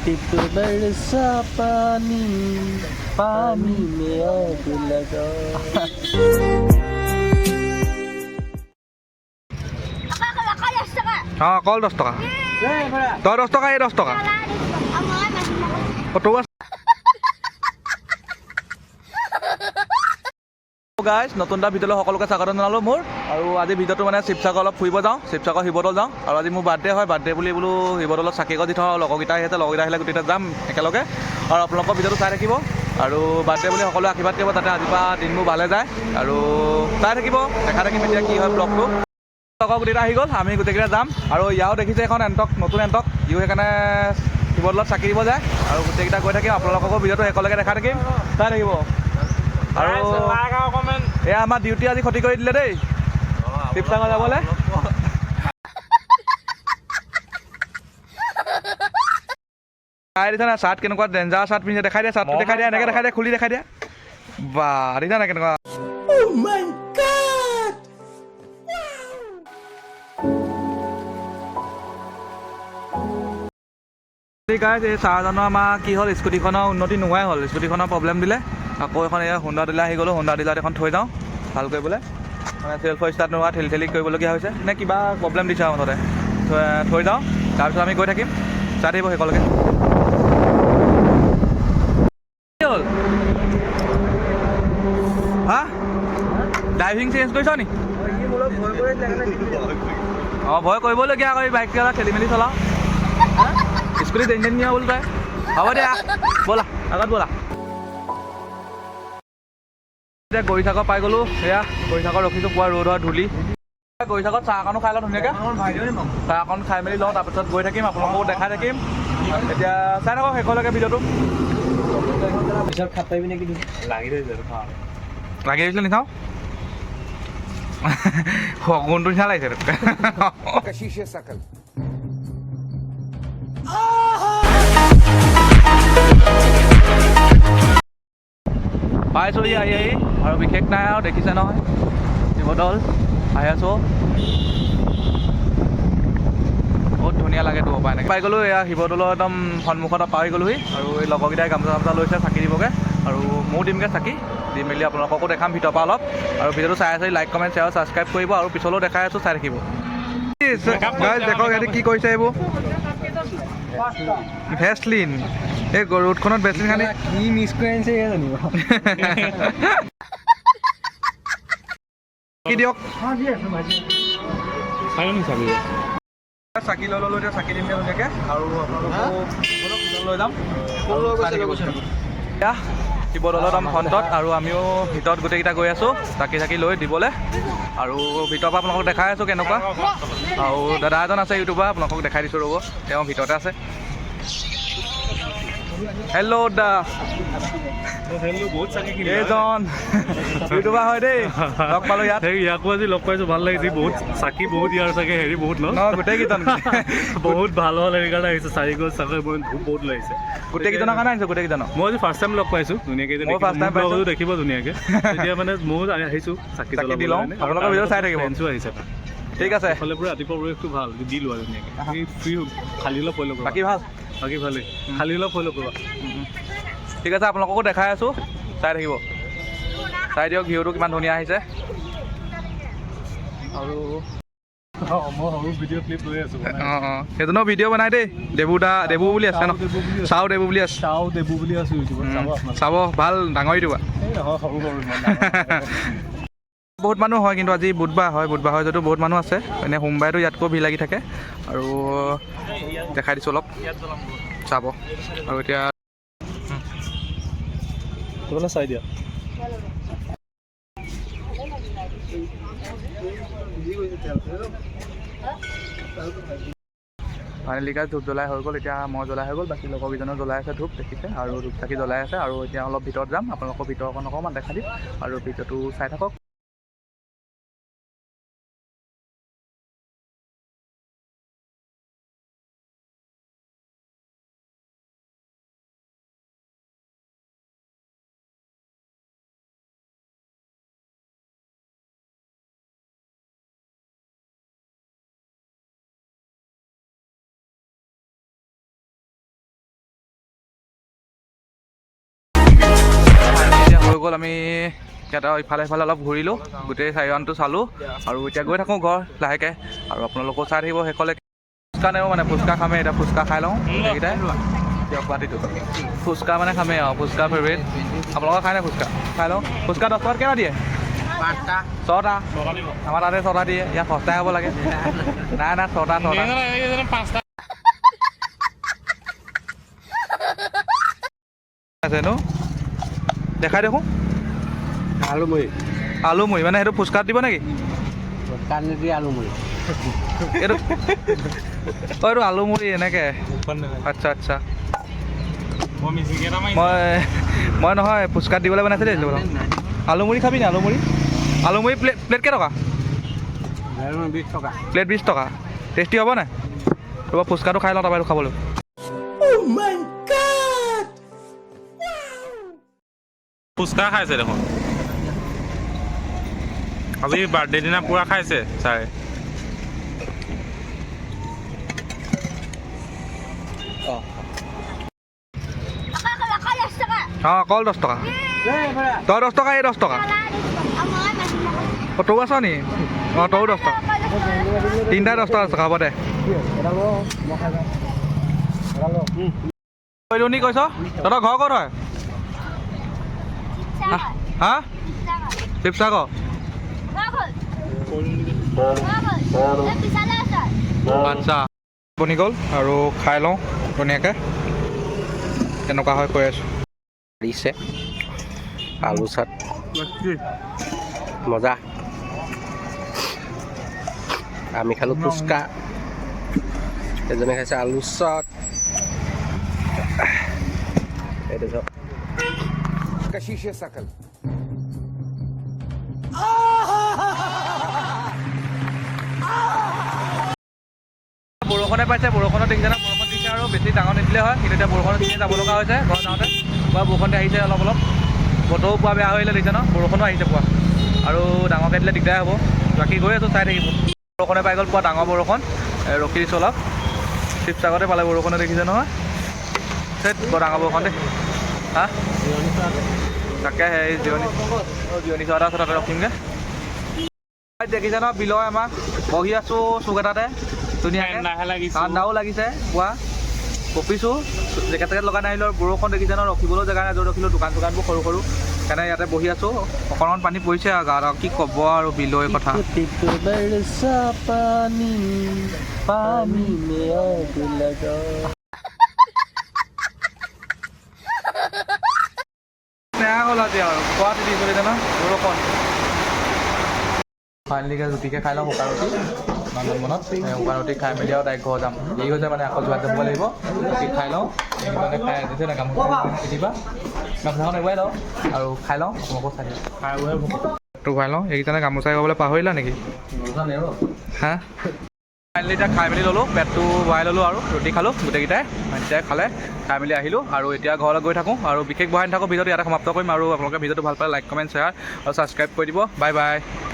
tip बरसा पानी पानी में आग लगा हाँ कल 10 टका तই 10 टका এই 10 टका গাইজ নতুন এটা ভিডিঅ'লৈ সকলোকে স্বাগতম জনালোঁ মোৰ আৰু আজি ভিডিঅ'টো মানে শিৱসাগৰ অলপ ফুৰিব যাওঁ শিৱসাগৰ শিৱদৌল যাওঁ আৰু আজি মোৰ বাৰ্থডে হয় বাৰ্থডে বুলি বোলো শিৱদৌলত চাকি গছ দি থওঁ লগৰকেইটা আহিছে লগৰকেইটা আহিলে গোটেইটা যাম একেলগে আৰু আপোনালোকৰ ভিডিঅ'টো চাই থাকিব আৰু বাৰ্থডে বুলি সকলোৱে আশীৰ্বাদ কৰিব যাতে আজিৰ পৰা দিনবোৰ ভালে যায় আৰু চাই থাকিব দেখা থাকিম এতিয়া কি হয় ব্লগটো লগৰ গোটেইটা আহি গ'ল আমি গোটেইকেইটা যাম আৰু ইয়াও দেখিছে এখন এণ্টক নতুন এণ্টক ইও সেইকাৰণে শিৱদৌলত চাকি দিব যায় আৰু গোটেইকেইটা গৈ থাকিম আপোনালোকৰ ভিডিঅ'টো একেলগে দেখা থাকিম চাই থাকিব আৰু এয়া আমাৰ ডিউটি আজি ক্ষতি কৰি দিলে দেই শিৱসাগৰ যাবলৈ চাই দিছা না চাৰ্ট কেনেকুৱা ডেঞ্জাৰ চাৰ্ট পিন্ধি দেখাই দিয়া চাৰ্টটো দেখাই দিয়া এনেকৈ দেখাই দিয়া খুলি দেখাই দিয়া বা দেখিছা না কেনেকুৱা এই ছাৰজনৰ আমাৰ কি হ'ল স্কুটিখনৰ উন্নতি নোহোৱাই হ'ল স্কুটিখনৰ প্ৰব্লেম দিলে আকৌ এখন এয়া হোণ্ডা ডিলাৰ আহি গ'লোঁ হোণ্ডা ডিলাৰত এখন থৈ যাওঁ ভাল কৰিবলৈ মানে চেল্ফৰ ষ্টাৰ্ট নোহোৱা ঠেলি কৰিবলগীয়া হৈছে নে কিবা প্ৰব্লেম দিছে আৰু মুঠতে থৈ যাওঁ তাৰপিছত আমি গৈ থাকিম চাই থাকিব সেইকলৈকে কি হ'ল হা ড্ৰাইভিং চেঞ্জ কৰিছ নি অঁ ভয় কৰিবলগীয়া আকৌ বাইকটো অলপ খেলি মেলি চলাওঁ স্কুটি টেনশ্যন নিয়া বুলি তই হ'ব দিয়া ব'লা আগত ব'লা এতিয়া গৰিসাগৰ পাই গ'লোঁ সেয়া গৰিসাগৰ ৰখিছোঁ পুৱা ৰ'দ হয় ধূলি গৰিসাগৰত চাহ অকণো খাই লওঁ ধুনীয়াকৈ চাহ অকণ খাই মেলি লওঁ তাৰপিছত গৈ থাকিম আপোনালোককো দেখাই থাকিম এতিয়া চাই থাকক শেষলৈকে ভিডিঅ'টো পিছত খাপ পাৰিবি নেকি লাগি আহিছিলে নিচাওঁ শগুনটো নিচিনা লাগিছে পাইছোঁ আহি আৰু বিশেষ নাই আৰু দেখিছে নহয় শিৱদৌল আহি আছোঁ বহুত ধুনীয়া লাগে তো পাই এনেকৈ পাই গ'লোঁ এয়া শিৱদৌলৰ একদম সন্মুখত পাই গ'লোহি আৰু এই লগৰকেইটাই গামোচা লৈছে চাকি দিবগৈ আৰু ময়ো দিমগৈ চাকি দি মেলি আপোনালোককো দেখাম ভিতৰৰ পৰা অলপ আৰু ভিডিঅ'টো চাই আছে লাইক কমেণ্ট শ্বেয়াৰ ছাবস্ক্ৰাইব কৰিব আৰু পিছলৈও দেখাই আছোঁ চাই থাকিব দেখক সিহঁতি কি কৰিছে এইবোৰ ভেচলিন এই ৰোডখনত ভেচলিন খালি কি মিছ কৰি আনিছে জানিব কি দিয়ক চাকি লৈ ল'লোঁ এতিয়া চাকি দিমগৈ ধুনীয়াকৈ আৰু আপোনালোককো লৈ যাম এতিয়া শিৱদৌলৰ একদম ফ্ৰণ্টত আৰু আমিও ভিতৰত গোটেইকেইটা গৈ আছোঁ চাকি লৈ দিবলৈ আৰু ভিতৰৰ পৰা আপোনালোকক দেখাই আছোঁ কেনেকুৱা আৰু দাদা এজন আছে ইউটিউবাৰ আপোনালোকক দেখাই দিছোঁ ৰ'ব তেওঁ ভিতৰতে আছে হেল্ল' দা এইজন ইউটিউবাৰ হয় দেই লগ পালোঁ ইয়াকো আজি লগ পাইছোঁ ভাল লাগিছে বহুত চাকি বহুত ইয়াৰ চাগে হেৰি বহুত ন গোটেইকেইজন বহুত ভাল হ'ল সেইকাৰণে আহিছে চাৰি গছ চাগে বহুত লাগিছে গোটেইকেইজনৰ কাৰণে আহিছোঁ গোটেইকেইজনৰ মই আজি ফাৰ্ষ্ট টাইম লগ পাইছোঁ ধুনীয়াকৈ দেখিব ধুনীয়াকৈ তেতিয়া মানে ময়ো আহিছোঁ চাকি দি লওঁ আপোনালোকৰ ভিডিঅ' চাই থাকিব ফেঞ্চো আহিছে ঠিক আছে এইফালে পৰা ৰাতিপুৱা পৰিৱেশটো ভাল দি লোৱা ধুনীয়াকৈ ফ্ৰী খালি অলপ ভয় লগা বাকী ভাল বাকী ভালেই খালি অলপ ভয় লগা ঠিক আছে আপোনালোককো দেখাই আছোঁ চাই থাকিব চাই দিয়ক ভিউটো কিমান ধুনীয়া আহিছে আৰু মই সৰু ভিডিঅ' ক্লিপ লৈ আছোঁ সেইজনৰ ভিডিঅ' বনাই দেই দেবু বুলি আছে ন চাও দেবু বুলি আছে ইউটিউবত চাব ভাল ডাঙৰ ইউটিউবাৰ বহুত মানুহ হয় কিন্তু আজি বুধবাৰ হয় যদিও বহুত মানুহ আছে এনে সোমবাৰেতো ইয়াতকৈ ভিৰ লাগি থাকে আৰু দেখাই দিছোঁ অলপ চাব আৰু এতিয়া চাই দিয়া ফাইনেলি গাইজ ধূপ জ্বলাই হৈ গ'ল এতিয়া মই জ্বলাই হৈ গ'ল বাকী লগৰকেইজনেও জ্বলাই আছে ধূপ দেখিছে আৰু ধূপ চাকি জ্বলাই আছে আৰু এতিয়া অলপ ভিতৰত যাম আপোনালোকৰ ভিতৰখন অকণমান দেখা দিম আৰু ভিডিঅ'টো চাই থাকক গ'ল আমি ইয়াত ইফালে সিফালে অলপ ঘূৰিলোঁ গোটেই চাৰিওকাণটো চালোঁ আৰু এতিয়া গৈ থাকোঁ ঘৰ লাহেকৈ আৰু আপোনালোকেও চাই থাকিব শেষলৈ ফুচকা নেও মানে ফুচকা খামেই এতিয়া ফুচকা খাই লওঁ এইকেইটাই দিয়ক পাতিটো ফুচকা মানে খামেই আৰু ফুচকা ফেভৰেট আপোনালোকে খাই নাই ফুচকা খাই লওঁ ফুচকা 10 টকাত কেইটা দিয়ে 6টা আমাৰ তাতে 6টা দিয়ে ইয়াত সস্তাই হ'ব লাগে নাই 6টা আছে ন দেখাই দেখোন আলুমুড়ি মানে সেইটো ফুচকাত দিব নেকি আলুমুড়ি এইটো এইটো আলুমুড়ি এনেকৈ আচ্ছা আচ্ছা মই নহয় ফুচকাত দিবলৈ বনাইছে দেই আলুমুড়ি খাবি নি আলুমুড়ি প্লেট কেইটকা 20 টকা প্লেট 20 টকা টেষ্টি হ'ব নাই ৰ'বা ফুচকাটো খাই লওঁ তাৰপৰা এইটো খাবলৈ ফুচকা খাইছে দেখোন আজি বাৰ্থডে দিনা পুৰা খাইছে ছাৰে অঁ অকল 10 টকা তই 10 টকা এই 10 টকা তৌ আছ নি অঁ তৌ 10 টকা তিনিটাই 10 টকা হ'ব দে নি কৈছ তহঁতৰ ঘৰ ক'ত হয় হা শিৱসাগৰ আচ্ছা বনি গ'ল আৰু খাই লওঁ ধুনীয়াকৈ কেনেকুৱা হয় কৈ আছোঁ দিছে আলু চাট মজা আমি খালোঁ ফুচকা এজনে খাইছে আলু চাট এইটো চাওক কশিশে সকল বৰষুণে পাইছে বৰষুণত দেখিছে না বৰষুণ দিছে আৰু বেছি ডাঙৰ নিদিলে হয় কিন্তু এতিয়া বৰষুণত দিনে যাব লগা হৈছে ঘৰ যাওঁতে পুৱা বৰষুণতে আহিছে অলপ বতৰো পুৱা বেয়া হৈলে দেখিছে ন বৰষুণো আহিছে পুৱা আৰু ডাঙৰকৈ দিলে দিগদাৰ হ'ব বাকী গৈ আছোঁ চাই থাকিব বৰষুণে পাই গ'ল পুৱা ডাঙৰ বৰষুণ ৰখি দিছোঁ অলপ শিৱসাগৰতে পালে বৰষুণে দেখিছে নহয় সেই বৰ ডাঙৰ বৰষুণ দেই হা তাকে সেই জিৰণি চোৱা এটা তাতে ৰখিমগৈ দেখিছে ন বিলয় আমাক বহি আছোঁ চুক এটাতে ধুনীয়াকৈ ঠাণ্ডাও লাগিছে পুৱা কঁপিছোঁ জেকেট লগাই নাহিলোঁ আৰু বৰষুণ দেখিছে ন ৰখিবলৈও জেগা নাই য'ত ৰখিলোঁ দোকান চোকানবোৰ সৰু সৰু সেইকাৰণে ইয়াতে বহি আছোঁ অকণমান পানী পৰিছে আৰু গাত আৰু কি ক'ব আৰু বিলয় কথা বেয়া হ'ল আজি আৰু খোৱাত দি চলিছে ন বৰষুণ ফাইনেলিকৈ ৰুটিকে খাই লওঁ শুকান ৰুটি মানুহ মনত শুকান ৰুটি খাই মেলি আৰু তাইক ঘৰ যাম দেৰি হৈছে মানে আকৌ যোৱাত যাব লাগিব ৰুটি খাই লওঁ এইকেইজনে খাই দিছে না গামোচা পিটিবা গামোচাখন এৰুৱাই লওঁ আৰু খাই লওঁ আপোনালোকক চাই দিওঁ টো খুৱাই লওঁ এইকেইজনে গামোচা এৰুৱাবলৈ পাহৰিলা নেকি হা ফাইনেলি এতিয়া খাই মেলি ল'লোঁ পেটটো বহাই ল'লোঁ আৰু ৰুটি খালোঁ গোটেইকেইটাই খালে খাই মেলি আহিলোঁ আৰু এতিয়া ঘৰলৈ গৈ থাকোঁ আৰু বিশেষ বহাই নাথাকোঁ ভিডিঅ'টো ইয়াতে সমাপ্ত কৰিম আৰু আপোনালোকে ভিডিঅ'টো ভাল পালে লাইক কমেণ্ট শ্বেয়াৰ আৰু ছাবস্ক্ৰাইব কৰি দিব বাই বাই